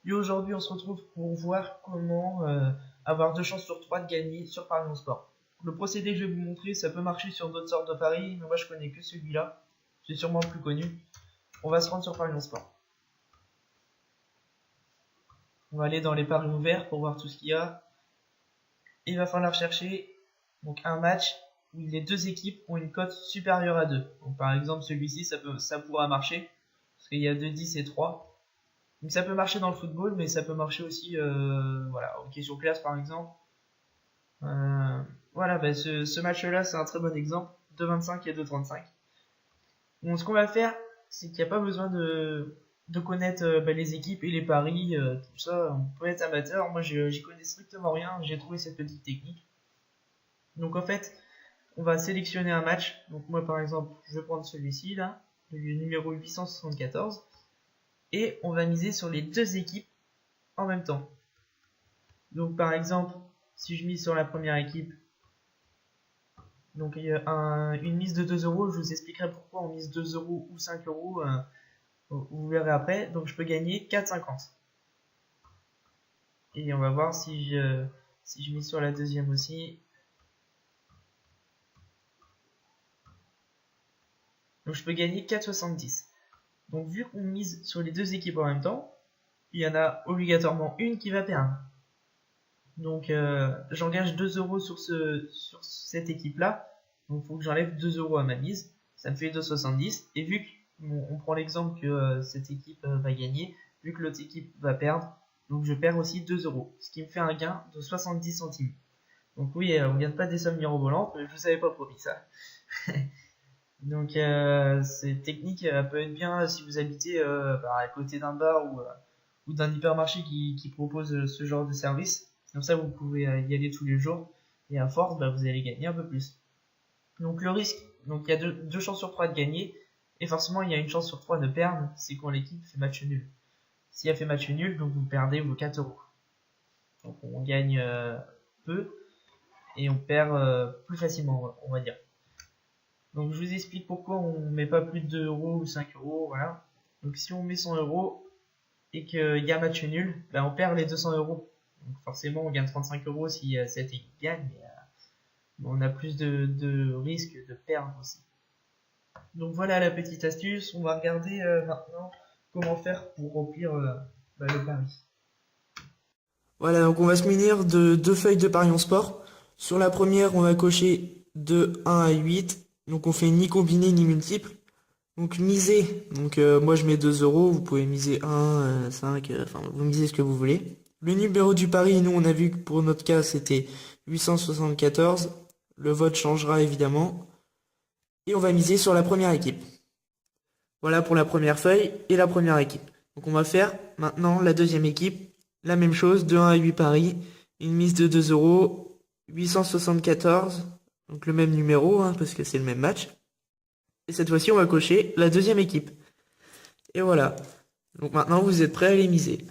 Et aujourd'hui, on se retrouve pour voir comment avoir 2 chances sur 3 de gagner sur Parions Sport. Le procédé que je vais vous montrer, ça peut marcher sur d'autres sortes de paris, mais moi je connais que celui-là. C'est sûrement le plus connu. On va se rendre sur Parions Sport. On va aller dans les paris ouverts pour voir tout ce qu'il y a. Il va falloir chercher donc un match où les deux équipes ont une cote supérieure à 2. Donc par exemple celui-ci ça pourra marcher parce qu'il y a 2, 10 et 3. Donc ça peut marcher dans le football, mais ça peut marcher aussi voilà, hockey sur glace par exemple. Voilà, ce match-là c'est un très bon exemple. 2,25 et 2,35. Donc ce qu'on va faire, c'est qu'il n'y a pas besoin de connaître les équipes et les paris, tout ça. On peut être amateur. Moi j'y connais strictement rien. J'ai trouvé cette petite technique. Donc en fait, on va sélectionner un match. Donc moi par exemple, je vais prendre celui-ci là, le numéro 874. Et on va miser sur les deux équipes en même temps. Donc par exemple, si je mise sur la première équipe, donc il y a une mise de 2 euros, je vous expliquerai pourquoi on mise 2 euros ou 5 euros, vous verrez après. Donc je peux gagner 4,50. Et on va voir si je mise sur la deuxième aussi. Donc je peux gagner 4,70. Donc vu qu'on mise sur les deux équipes en même temps, il y en a obligatoirement une qui va perdre. Donc j'engage 2 euros sur cette équipe là. Donc il faut que j'enlève 2 euros à ma mise. Ça me fait 2,70. Et vu qu'on prend l'exemple que cette équipe va gagner, vu que l'autre équipe va perdre, donc je perds aussi 2 euros. Ce qui me fait un gain de 70 centimes. Donc oui, on ne gagne pas des sommes mirobolantes, mais je vous avais pas promis ça. Donc cette technique peut être bien si vous habitez à côté d'un bar ou d'un hypermarché qui propose ce genre de service. Comme ça vous pouvez y aller tous les jours et à force vous allez gagner un peu plus. Donc le risque, donc il y a 2 chances sur 3 de gagner et forcément il y a une chance sur 3 de perdre, c'est quand l'équipe fait match nul. Si elle fait match nul, donc vous perdez vos 4 euros. Donc on gagne peu et on perd plus facilement, on va dire. Donc je vous explique pourquoi on met pas plus de 2 euros ou 5 euros, voilà. Donc si on met 100 euros et qu'il y a match nul, on perd les 200 euros. Donc forcément on gagne 35 euros si cette équipe gagne, mais on a plus de risque de perdre aussi. Donc voilà la petite astuce, on va regarder maintenant comment faire pour remplir le pari. Voilà, donc on va se munir de 2 feuilles de Parions Sport. Sur la première, on va cocher de 1 à 8. Donc on fait ni combiné ni multiple. Donc miser, donc moi je mets 2 euros, vous pouvez miser 1, 5, enfin vous misez ce que vous voulez. Le numéro du pari, nous on a vu que pour notre cas c'était 874. Le vote changera évidemment. Et on va miser sur la première équipe. Voilà pour la première feuille et la première équipe. Donc on va faire maintenant la deuxième équipe. La même chose, de 1 à 8 paris, une mise de 2 euros, 874, donc le même numéro, parce que c'est le même match. Et cette fois-ci, on va cocher la deuxième équipe. Et voilà. Donc maintenant, vous êtes prêts à les miser.